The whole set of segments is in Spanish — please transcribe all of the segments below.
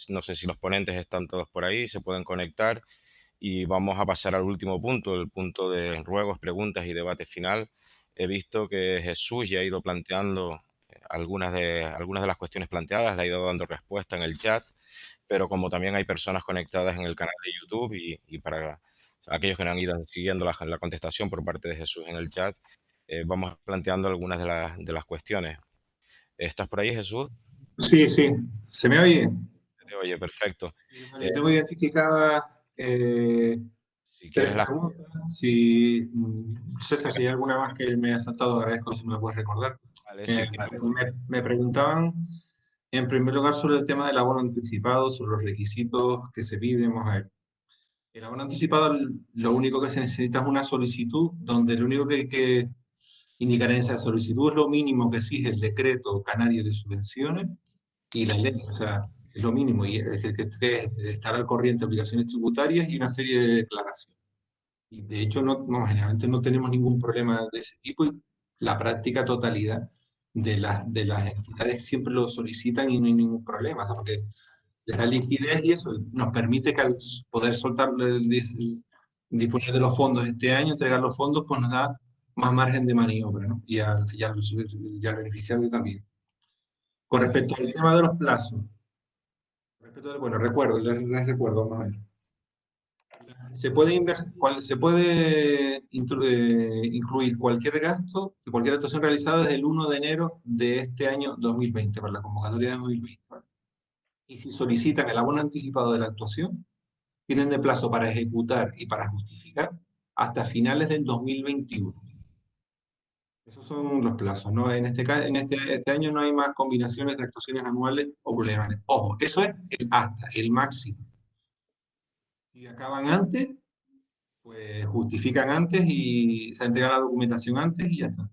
No sé si los ponentes están todos por ahí, se pueden conectar y vamos a pasar al último punto, el punto de ruegos, preguntas y debate final. He visto que Jesús ya ha ido planteando algunas de las cuestiones planteadas, le ha ido dando respuesta en el chat, pero como también hay personas conectadas en el canal de YouTube y para aquellos que no han ido siguiendo la contestación por parte de Jesús en el chat, vamos planteando algunas de las cuestiones. ¿Estás por ahí, Jesús? Sí, sí, ¿se me oye? Oye, perfecto. Vale, tengo identificadas Si tres quieres preguntas. Si, César, si hay alguna más que me ha saltado, agradezco si me lo puedes recordar. vale, si Eh, quieres, me preguntaban, en primer lugar, sobre el tema del abono anticipado, sobre los requisitos que se piden. Vamos a ver. El abono anticipado, lo único que se necesita es una solicitud, donde lo único que hay que indicar en esa solicitud es lo mínimo que exige el decreto canario de subvenciones y la ley, o sea, es lo mínimo, y es que estar al corriente de obligaciones tributarias y una serie de declaraciones. Y de hecho, generalmente no tenemos ningún problema de ese tipo, y la práctica totalidad de las entidades siempre lo solicitan y no hay ningún problema, o sea, porque les da liquidez y eso nos permite que al poder soltar, disponer de los fondos este año, entregar los fondos, pues nos da más margen de maniobra, ¿no? Y al beneficiario también. Con respecto al tema de los plazos, bueno, les recuerdo, vamos a ver. Se puede incluir cualquier gasto y cualquier actuación realizada desde el 1 de enero de este año 2020, para la convocatoria de 2020. ¿Vale? Y si solicitan el abono anticipado de la actuación, tienen de plazo para ejecutar y para justificar hasta finales del 2021. Esos son los plazos, ¿no? Este año no hay más combinaciones de actuaciones anuales o plurianuales. Ojo, eso es el máximo. Si acaban antes, pues justifican antes y se entrega la documentación antes y ya está.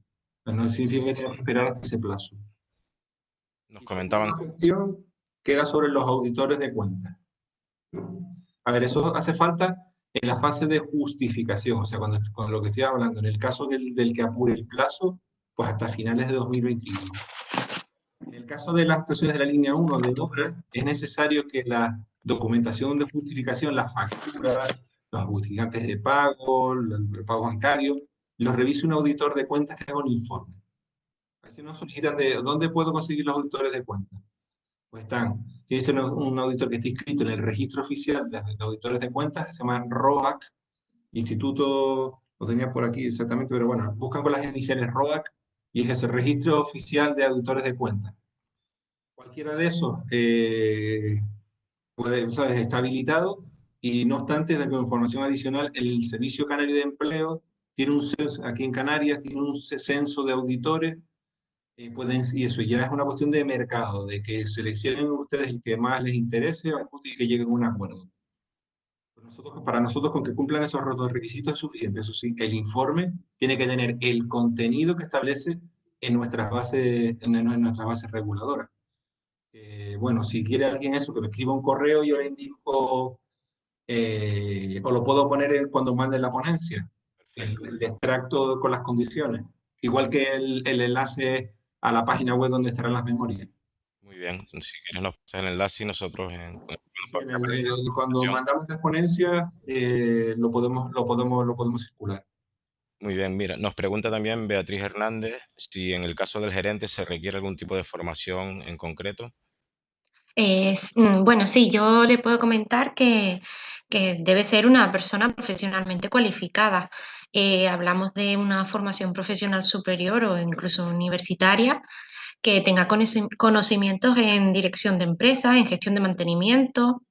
Pero no significa que tengan que esperar hasta ese plazo. nos Y tenía comentaban. una cuestión que era sobre los auditores de cuentas. A ver, eso hace falta en la fase de justificación, o sea, con lo que estoy hablando, en el caso del que apure el plazo, pues hasta finales de 2021. En el caso de las actuaciones de la línea 1 de obra, es necesario que la documentación de justificación, la factura, los justificantes de pago, el pago bancario, los revise un auditor de cuentas que haga un informe. A veces nos solicitan de dónde puedo conseguir los auditores de cuentas. Pues tiene que ser un auditor que esté inscrito en el registro oficial de auditores de cuentas, que se llama ROAC, Instituto, lo tenía por aquí exactamente, pero bueno, buscan con las iniciales ROAC y es ese registro oficial de auditores de cuentas. Cualquiera de esos ¿sabes? Está habilitado, y no obstante, de información adicional, el Servicio Canario de Empleo tiene un censo, aquí en Canarias tiene un censo de auditores, y eso ya es una cuestión de mercado, de que seleccionen ustedes el que más les interese y que lleguen a un acuerdo. Para nosotros, con que cumplan esos dos requisitos es suficiente. Eso sí, el informe tiene que tener el contenido que establece en nuestras bases reguladoras. Bueno, si quiere alguien eso, que me escriba un correo, yo le indico, o lo puedo poner cuando mande la ponencia, Perfecto. el extracto con las condiciones, igual que el enlace a la página web donde estarán las memorias. Muy bien. Si quieres nos pasas el enlace y nosotros con Sí, el papel de cuando documentación. mandamos las ponencias, lo podemos circular. Muy bien, mira, nos pregunta también Beatriz Hernández si en el caso del gerente se requiere algún tipo de formación en concreto. Bueno, sí, yo le puedo comentar que debe ser una persona profesionalmente cualificada. Hablamos de una formación profesional superior o incluso universitaria que tenga conocimientos en dirección de empresas, en gestión de mantenimiento,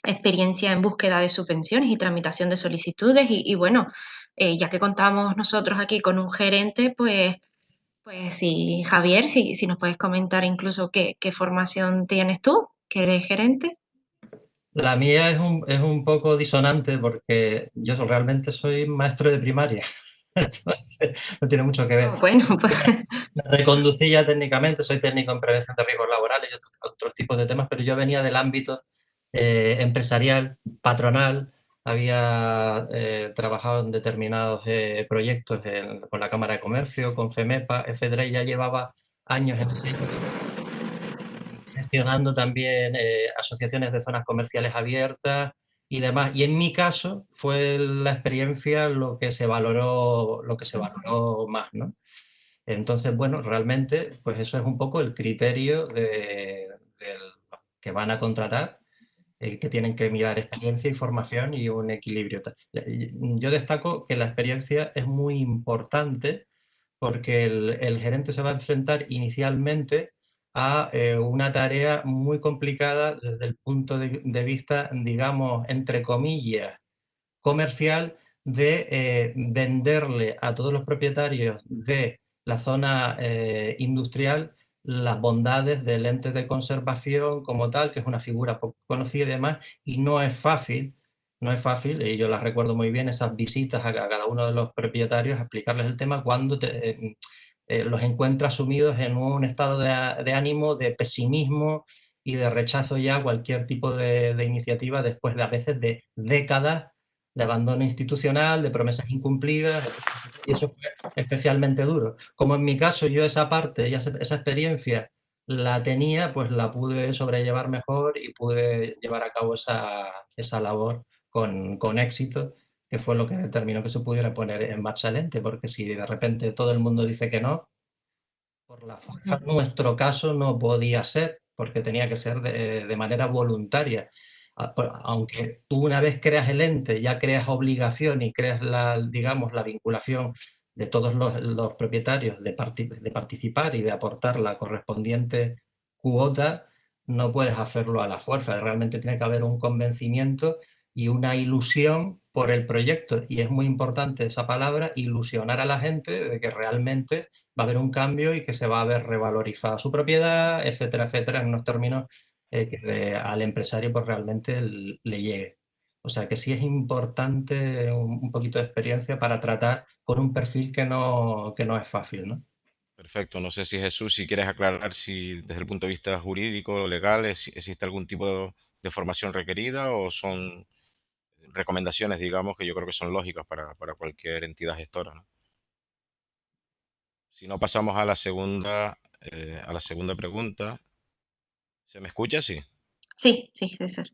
experiencia en búsqueda de subvenciones y tramitación de solicitudes y bueno, ya que contamos nosotros aquí con un gerente, pues sí, Javier, si nos puedes comentar incluso qué formación tienes tú, que eres gerente. La mía es un poco disonante porque yo realmente soy maestro de primaria, entonces no tiene mucho que ver. Oh, bueno, pues Me reconducí ya técnicamente, soy técnico en prevención de riesgos laborales y otros tipos de temas, pero yo venía del ámbito empresarial, patronal, había trabajado en determinados proyectos con la Cámara de Comercio, con FEMEPA, FEDRE, ya llevaba años en ese gestionando también asociaciones de zonas comerciales abiertas y demás. Y en mi caso fue la experiencia lo que se valoró más, ¿no? Entonces, bueno, realmente, pues eso es un poco el criterio del que van a contratar, que tienen que mirar experiencia y formación y un equilibrio. Yo destaco que la experiencia es muy importante porque el gerente se va a enfrentar inicialmente a una tarea muy complicada desde el punto de vista, digamos, entre comillas, comercial, de venderle a todos los propietarios de la zona industrial las bondades del ente de conservación como tal, que es una figura poco conocida y demás, y no es fácil, y yo las recuerdo muy bien, esas visitas a cada uno de los propietarios a explicarles el tema cuando los encuentras sumidos en un estado de ánimo, de pesimismo y de rechazo ya a cualquier tipo de iniciativa después de a veces de décadas de abandono institucional, de promesas incumplidas, etcétera. Y eso fue especialmente duro. Como en mi caso yo esa parte, esa experiencia la tenía, pues la pude sobrellevar mejor y pude llevar a cabo esa labor con éxito, que fue lo que determinó que se pudiera poner en marcha el ente, porque si de repente todo el mundo dice que no, por la fuerza en nuestro caso no podía ser, porque tenía que ser de manera voluntaria. Aunque tú una vez creas el ente, ya creas obligación y creas digamos, la vinculación de todos los propietarios de participar y de aportar la correspondiente cuota, no puedes hacerlo a la fuerza. Realmente tiene que haber un convencimiento y una ilusión por el proyecto. Y es muy importante esa palabra, ilusionar a la gente de que realmente va a haber un cambio y que se va a ver revalorizada su propiedad, etcétera, en unos términos que al empresario pues realmente le llegue. O sea que sí es importante un poquito de experiencia para tratar con un perfil que no es fácil, ¿no? Perfecto. No sé si Jesús, si quieres aclarar si desde el punto de vista jurídico o legal existe algún tipo de formación requerida o son recomendaciones, digamos, que yo creo que son lógicas para cualquier entidad gestora, ¿no? Si no, pasamos a la segunda pregunta. ¿Se me escucha? Sí. Sí, sí, César.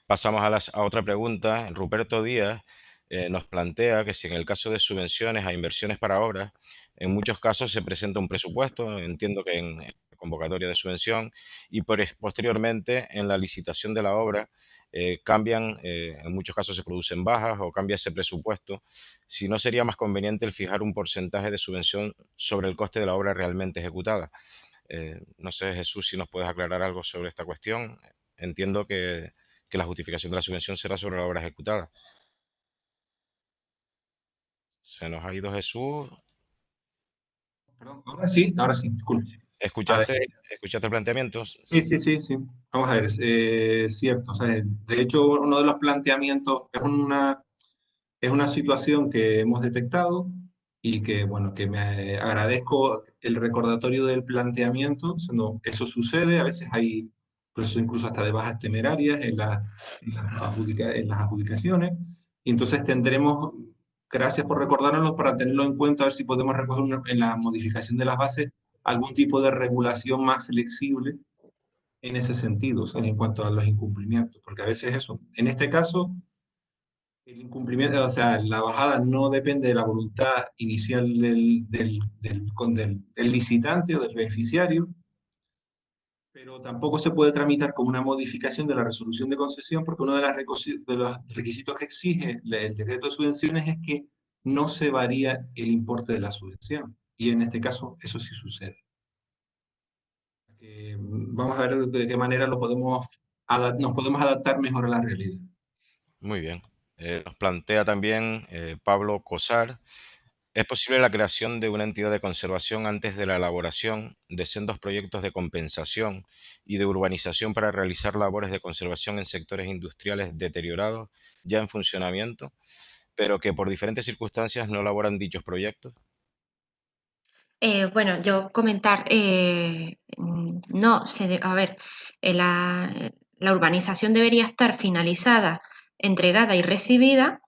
Pasamos a otra pregunta. Ruperto Díaz nos plantea que si en el caso de subvenciones a inversiones para obras, en muchos casos se presenta un presupuesto, entiendo que en convocatoria de subvención, y posteriormente en la licitación de la obra cambian, en muchos casos se producen bajas o cambia ese presupuesto. Si no sería más conveniente el fijar un porcentaje de subvención sobre el coste de la obra realmente ejecutada. No sé, Jesús, si nos puedes aclarar algo sobre esta cuestión. Entiendo que la justificación de la subvención será sobre la obra ejecutada. Se nos ha ido Jesús. Perdón, ahora sí, disculpe. A ver, ¿Escuchaste el planteamiento? sí, sí, sí, sí. Vamos a ver, es cierto. O sea, de hecho, uno de los planteamientos es una situación que hemos detectado y que, bueno, que me agradezco el recordatorio del planteamiento. O sea, no, eso sucede, a veces hay incluso hasta de bajas temerarias en las adjudicaciones. Y entonces tendremos, gracias por recordárnoslo, para tenerlo en cuenta, a ver si podemos recoger en la modificación de las bases algún tipo de regulación más flexible en ese sentido, o sea, en cuanto a los incumplimientos, porque a veces eso, en este caso, el incumplimiento, o sea, la bajada no depende de la voluntad inicial del licitante o del beneficiario, pero tampoco se puede tramitar como una modificación de la resolución de concesión, porque uno de, de los requisitos que exige el decreto de subvenciones es que no se varía el importe de la subvención, y en este caso eso sí sucede. Vamos a ver de qué manera nos podemos adaptar mejor a la realidad. Muy bien. Nos plantea también Pablo Cosar. ¿Es posible la creación de una entidad de conservación antes de la elaboración de sendos proyectos de compensación y de urbanización para realizar labores de conservación en sectores industriales deteriorados ya en funcionamiento, pero que por diferentes circunstancias no elaboran dichos proyectos? Bueno, yo comentar, no, a ver, la urbanización debería estar finalizada, entregada y recibida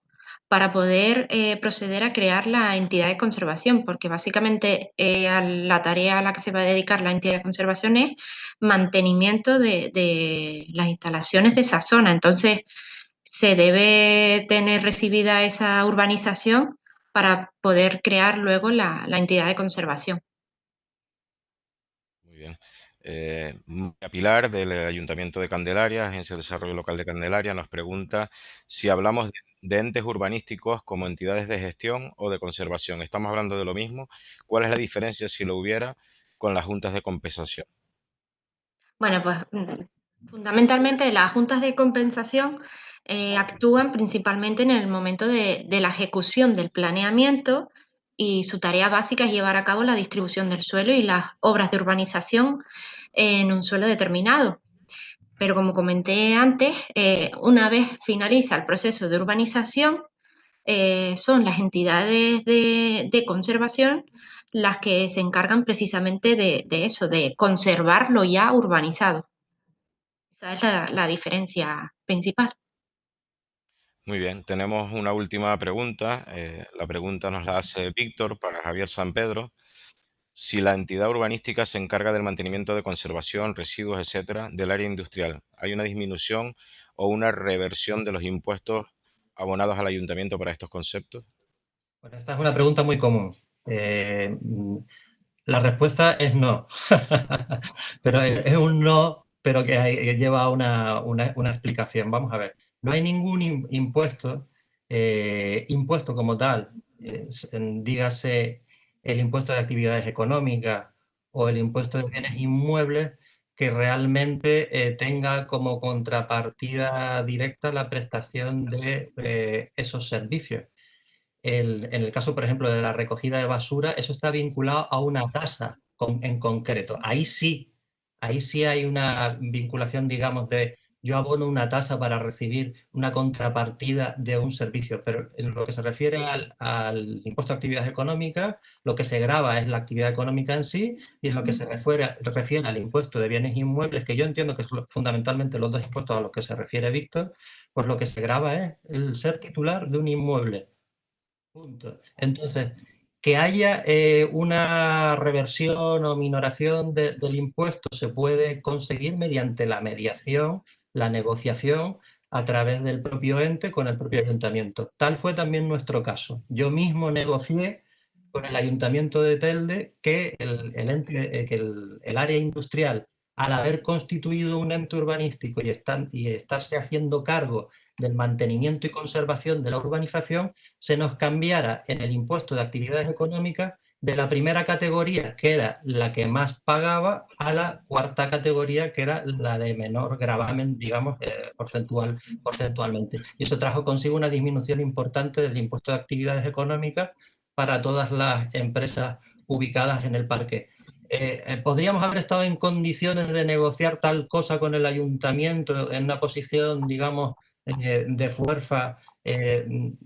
para poder proceder a crear la entidad de conservación, porque básicamente la tarea a la que se va a dedicar la entidad de conservación es mantenimiento de las instalaciones de esa zona. Entonces, se debe tener recibida esa urbanización para poder crear luego la entidad de conservación. Muy bien. María Pilar, del Ayuntamiento de Candelaria, Agencia de Desarrollo Local de Candelaria, nos pregunta si hablamos de entes urbanísticos como entidades de gestión o de conservación. ¿Estamos hablando de lo mismo? ¿Cuál es la diferencia, si lo hubiera, con las juntas de compensación? Bueno, pues fundamentalmente las juntas de compensación actúan principalmente en el momento de la ejecución del planeamiento, y su tarea básica es llevar a cabo la distribución del suelo y las obras de urbanización en un suelo determinado. Pero como comenté antes, una vez finaliza el proceso de urbanización, son las entidades de conservación las que se encargan precisamente de eso, de conservar lo ya urbanizado. Esa es la diferencia principal. Muy bien, tenemos una última pregunta. La pregunta nos la hace Víctor para Javier San Pedro. Si la entidad urbanística se encarga del mantenimiento de conservación, residuos, etcétera, del área industrial, ¿hay una disminución o una reversión de los impuestos abonados al ayuntamiento para estos conceptos? Bueno, esta es una pregunta muy común. La respuesta es no. Pero es un no, pero que lleva una explicación. Vamos a ver. No hay ningún impuesto, impuesto como tal, dígase el impuesto de actividades económicas o el impuesto de bienes inmuebles, que realmente tenga como contrapartida directa la prestación de esos servicios. En el caso, por ejemplo, de la recogida de basura, eso está vinculado a una tasa en concreto. Ahí sí hay una vinculación, digamos, de yo abono una tasa para recibir una contrapartida de un servicio, pero en lo que se refiere al impuesto de actividades económicas, lo que se grava es la actividad económica en sí, y en lo que se refiere al impuesto de bienes inmuebles, que yo entiendo que son fundamentalmente los dos impuestos a los que se refiere Víctor, pues lo que se grava es el ser titular de un inmueble. Punto. Entonces, que haya una reversión o minoración del impuesto se puede conseguir mediante la mediación, la negociación a través del propio ente con el propio ayuntamiento. Tal fue también nuestro caso. Yo mismo negocié con el ayuntamiento de Telde que el área industrial, al haber constituido un ente urbanístico y estarse haciendo cargo del mantenimiento y conservación de la urbanización, se nos cambiara en el impuesto de actividades económicas de la primera categoría, que era la que más pagaba, a la cuarta categoría, que era la de menor gravamen, digamos, porcentualmente. Y eso trajo consigo una disminución importante del impuesto de actividades económicas para todas las empresas ubicadas en el parque. ¿Podríamos haber estado en condiciones de negociar tal cosa con el ayuntamiento en una posición, digamos, de fuerza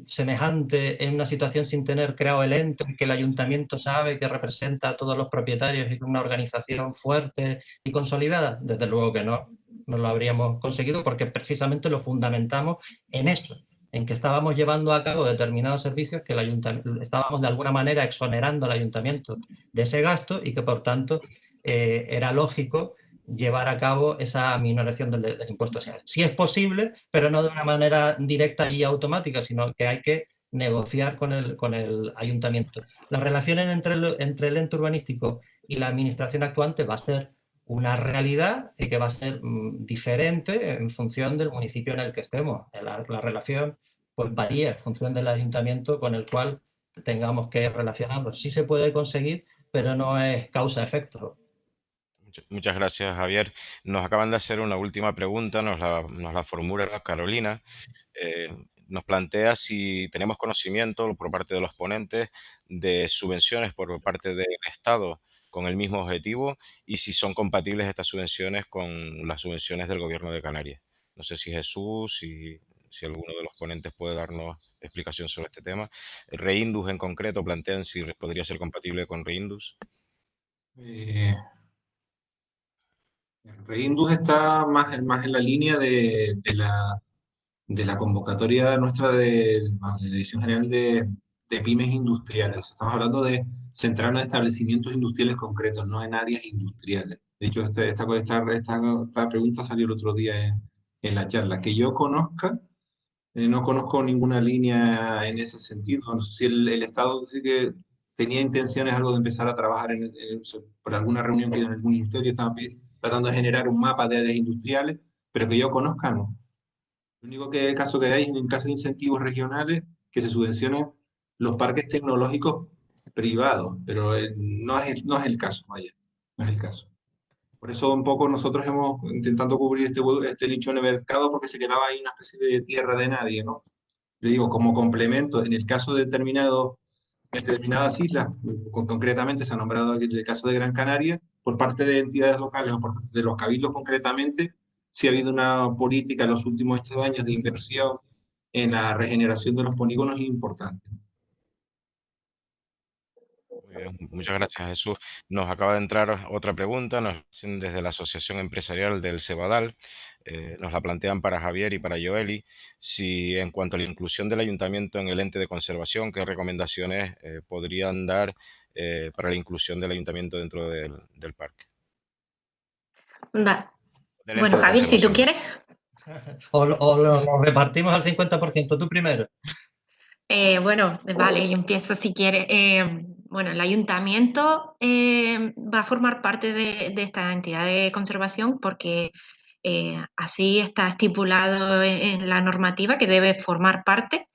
semejante en una situación sin tener creado el ente que el ayuntamiento sabe que representa a todos los propietarios y una organización fuerte y consolidada? Desde luego que no lo habríamos conseguido, porque precisamente lo fundamentamos en eso, en que estábamos llevando a cabo determinados servicios que el ayuntamiento, estábamos de alguna manera exonerando al ayuntamiento de ese gasto, y que por tanto era lógico llevar a cabo esa minoración del impuesto. O sea, sí es posible, pero no de una manera directa y automática, sino que hay que negociar con el ayuntamiento. Las relaciones entre el ente urbanístico y la administración actuante va a ser una realidad y que va a ser diferente en función del municipio en el que estemos. La relación pues varía en función del ayuntamiento con el cual tengamos que relacionarnos. Sí se puede conseguir, pero no es causa-efecto. Muchas gracias, Javier. Nos acaban de hacer una última pregunta, nos la formula Carolina. Eh, Nos plantea si tenemos conocimiento por parte de los ponentes de subvenciones por parte del Estado con el mismo objetivo, y si son compatibles estas subvenciones con las subvenciones del Gobierno de Canarias. No sé si Jesús, si alguno de los ponentes puede darnos explicación sobre este tema. Reindus en concreto plantean si podría ser compatible con Reindus. Reindus está más en la línea de de la convocatoria nuestra de la Dirección General de Pymes Industriales. Estamos hablando de centrarnos en establecimientos industriales concretos, no en áreas industriales. De hecho, esta pregunta salió el otro día en la charla. Que yo conozca, no conozco ninguna línea en ese sentido. No sé si el Estado dice que tenía intenciones algo de empezar a trabajar por alguna reunión que en el ministerio estaba tratando de generar un mapa de áreas industriales, pero que yo conozca, no. El único caso que hay es en el caso de incentivos regionales que se subvencionan los parques tecnológicos privados, pero no es el caso, vaya, no es el caso. Por eso un poco nosotros hemos intentado cubrir este nicho de mercado porque se quedaba ahí una especie de tierra de nadie, ¿no? Le digo, como complemento, en el caso de determinadas islas, concretamente se ha nombrado aquí el caso de Gran Canaria, por parte de entidades locales o de los cabildos concretamente, sí ha habido una política en los últimos 8 años de inversión en la regeneración de los polígonos importante. Muy bien, muchas gracias, Jesús. Nos acaba de entrar otra pregunta, nos hacen desde la Asociación Empresarial del Cebadal, nos la plantean para Javier y para Joely, si en cuanto a la inclusión del ayuntamiento en el ente de conservación, ¿qué recomendaciones podrían dar para la inclusión del ayuntamiento dentro del parque? Del ente Bueno, de Javier, si tú conservación. quieres. O lo repartimos al 50%, tú primero. Bueno, vale, yo empiezo si quieres. Bueno, el ayuntamiento va a formar parte de esta entidad de conservación porque así está estipulado en la normativa que debe formar parte.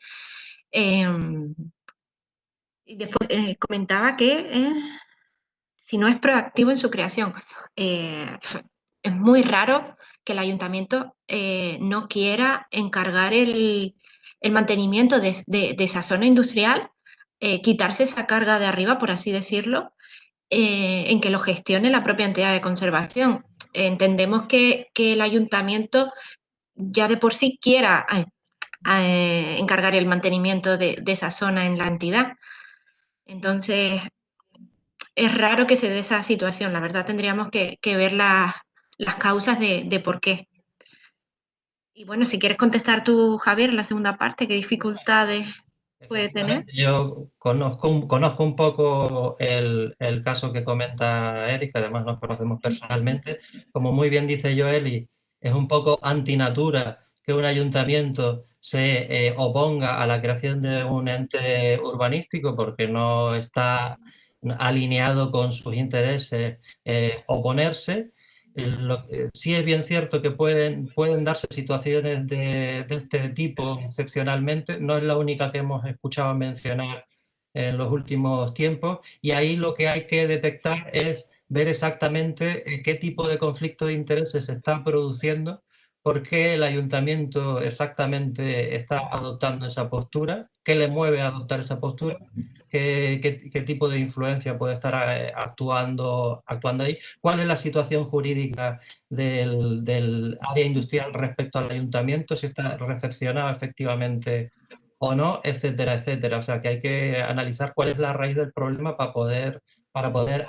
Y después comentaba que si no es proactivo en su creación, es muy raro que el ayuntamiento no quiera encargar el mantenimiento de esa zona industrial, quitarse esa carga de arriba, por así decirlo, en que lo gestione la propia entidad de conservación. Entendemos que el ayuntamiento ya de por sí quiera encargar el mantenimiento de esa zona en la entidad. Entonces, es raro que se dé esa situación. La verdad, tendríamos que ver las causas de por qué. Y bueno, si quieres contestar tú, Javier, la segunda parte, ¿qué dificultades puede tener? Yo conozco un poco el caso que comenta Eric, que además nos conocemos personalmente. Como muy bien dice Joeli, es un poco antinatura que un ayuntamiento se oponga a la creación de un ente urbanístico porque no está alineado con sus intereses oponerse. Sí es bien cierto que pueden darse situaciones de este tipo excepcionalmente, no es la única que hemos escuchado mencionar en los últimos tiempos, y ahí lo que hay que detectar es ver exactamente qué tipo de conflicto de intereses se está produciendo, por qué el ayuntamiento exactamente está adoptando esa postura, qué le mueve a adoptar esa postura, qué tipo de influencia puede estar actuando ahí, cuál es la situación jurídica del área industrial respecto al ayuntamiento, si está recepcionado efectivamente o no, etcétera, etcétera. O sea que hay que analizar cuál es la raíz del problema para poder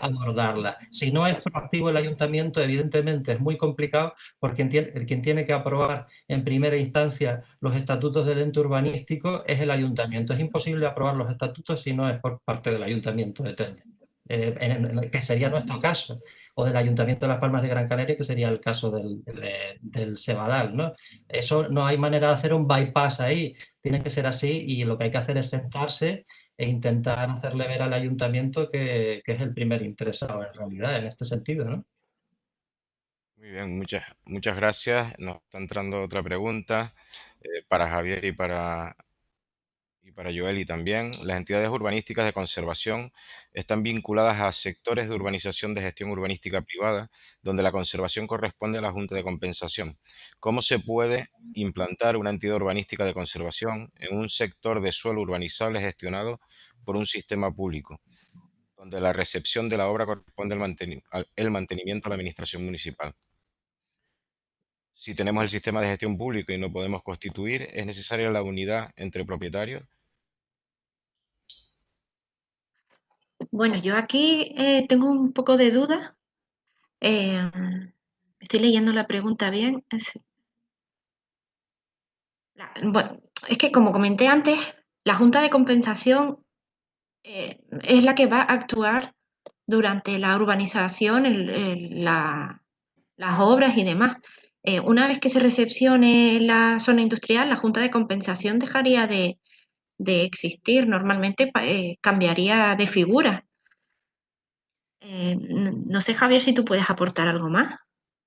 abordarla. Si no es proactivo el ayuntamiento, evidentemente es muy complicado porque quien tiene que aprobar en primera instancia los estatutos del ente urbanístico es el ayuntamiento. Es imposible aprobar los estatutos si no es por parte del ayuntamiento de Telde, que sería nuestro caso, o del Ayuntamiento de Las Palmas de Gran Canaria, que sería el caso del Cebadal, ¿no? Eso no hay manera de hacer un bypass ahí, tiene que ser así, y lo que hay que hacer es sentarse e intentar hacerle ver al ayuntamiento que es el primer interesado en realidad en este sentido, ¿no? Muy bien, muchas gracias. Nos está entrando otra pregunta para Javier y para Joely también. Las entidades urbanísticas de conservación están vinculadas a sectores de urbanización de gestión urbanística privada, donde la conservación corresponde a la Junta de Compensación. ¿Cómo se puede implantar una entidad urbanística de conservación en un sector de suelo urbanizable gestionado por un sistema público, donde la recepción de la obra corresponde al mantenimiento a la administración municipal? Si tenemos el sistema de gestión público y no podemos constituir, ¿es necesaria la unidad entre propietarios? Bueno, yo aquí tengo un poco de duda. Estoy leyendo la pregunta bien. Bueno, es que como comenté antes, la Junta de Compensación es la que va a actuar durante la urbanización, las obras y demás. Una vez que se recepcione la zona industrial, la Junta de Compensación dejaría de existir. Normalmente cambiaría de figura. No sé, Javier, si tú puedes aportar algo más.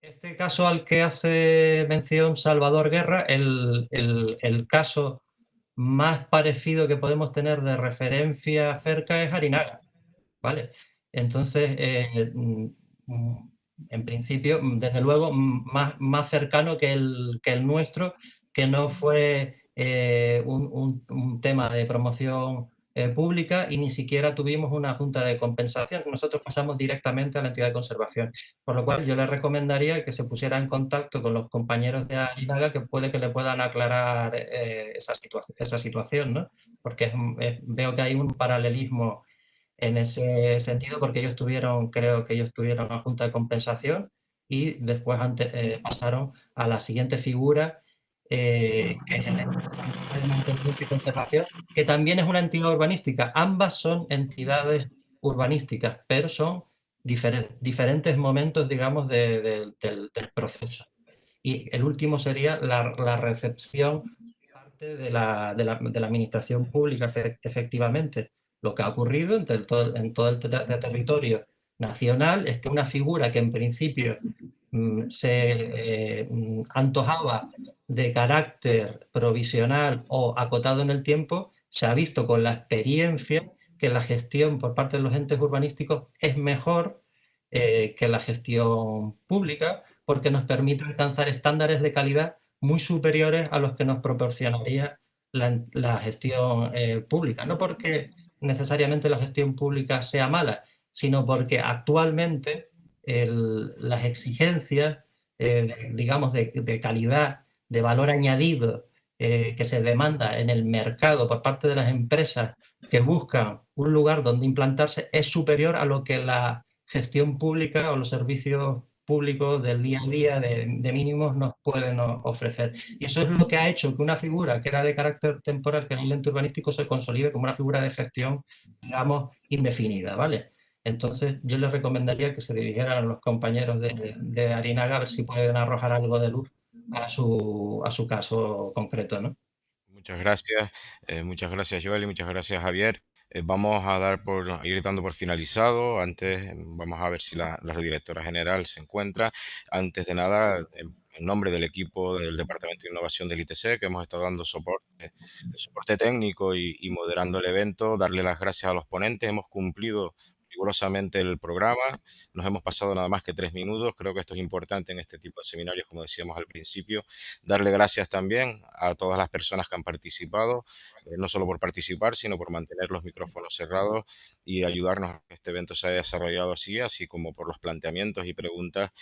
Este caso al que hace mención Salvador Guerra, el caso más parecido que podemos tener de referencia cerca es Arinaga, ¿vale? Entonces, en principio, desde luego, más cercano que el nuestro, que no fue un tema de promoción pública y ni siquiera tuvimos una junta de compensación. Nosotros pasamos directamente a la entidad de conservación. Por lo cual, yo le recomendaría que se pusiera en contacto con los compañeros de Arinaga, que puede que le puedan aclarar esa situación, ¿no? Porque veo que hay un paralelismo en ese sentido, porque creo que ellos tuvieron una junta de compensación y después pasaron a la siguiente figura, que es la entidad de mantenimiento y conservación, que también es una entidad urbanística. Ambas son entidades urbanísticas, pero son diferentes momentos, digamos, del proceso. Y el último sería la recepción parte de la administración pública, efectivamente. Lo que ha ocurrido en todo el territorio nacional es que una figura que en principio se antojaba de carácter provisional o acotado en el tiempo, se ha visto con la experiencia que la gestión por parte de los entes urbanísticos es mejor que la gestión pública, porque nos permite alcanzar estándares de calidad muy superiores a los que nos proporcionaría la gestión pública. No porque necesariamente la gestión pública sea mala, sino porque actualmente las exigencias, digamos, de calidad, de valor añadido que se demanda en el mercado por parte de las empresas que buscan un lugar donde implantarse es superior a lo que la gestión pública o los servicios públicos del día a día de mínimos nos pueden ofrecer. Y eso es lo que ha hecho que una figura que era de carácter temporal, que era el ente urbanístico, se consolide como una figura de gestión, digamos, indefinida, ¿vale? Entonces, yo les recomendaría que se dirigieran a los compañeros de Arinaga a ver si pueden arrojar algo de luz a su caso concreto, ¿no? Muchas gracias Joel y muchas gracias Javier. Vamos a a ir dando por finalizado. Antes, vamos a ver si la directora general se encuentra. Antes de nada, en nombre del equipo del Departamento de Innovación del ITC, que hemos estado dando soporte técnico y moderando el evento, darle las gracias a los ponentes. Hemos cumplido rigurosamente el programa. Nos hemos pasado nada más que 3 minutos. Creo que esto es importante en este tipo de seminarios, como decíamos al principio. Darle gracias también a todas las personas que han participado, no solo por participar, sino por mantener los micrófonos cerrados y ayudarnos a que este evento se haya desarrollado así como por los planteamientos y preguntas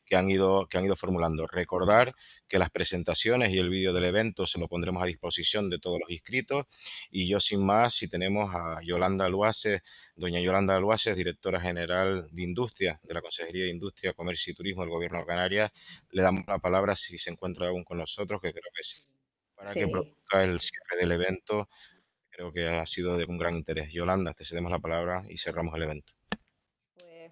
que han ido formulando. Recordar que las presentaciones y el vídeo del evento se lo pondremos a disposición de todos los inscritos. Y yo, sin más, si tenemos a Yolanda Aluaces, doña Yolanda Aluaces, directora general de Industria, de la Consejería de Industria, Comercio y Turismo del Gobierno de Canarias, le damos la palabra si se encuentra aún con nosotros, que creo que sí, para que Sí, produzca el cierre del evento. Creo que ha sido de un gran interés. Yolanda, te cedemos la palabra y cerramos el evento.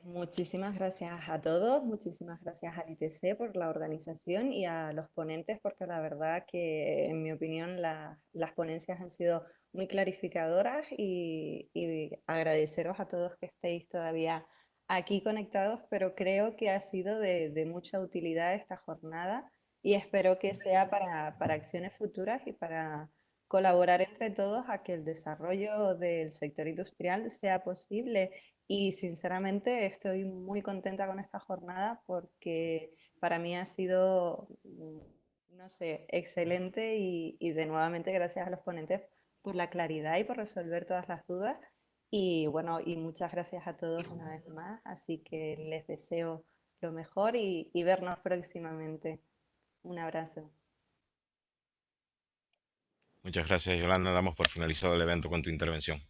pues muchísimas gracias a todos, muchísimas gracias al ITC por la organización y a los ponentes, porque la verdad que, en mi opinión, las ponencias han sido muy clarificadoras y agradeceros a todos que estéis todavía aquí conectados, pero creo que ha sido de mucha utilidad esta jornada y espero que sea para acciones futuras y para colaborar entre todos a que el desarrollo del sector industrial sea posible. Y sinceramente estoy muy contenta con esta jornada porque para mí ha sido, no sé, excelente y de nuevamente gracias a los ponentes por la claridad y por resolver todas las dudas. Y bueno, y muchas gracias a todos una vez más. Así que les deseo lo mejor y vernos próximamente. Un abrazo. Muchas gracias, Yolanda. Damos por finalizado el evento con tu intervención.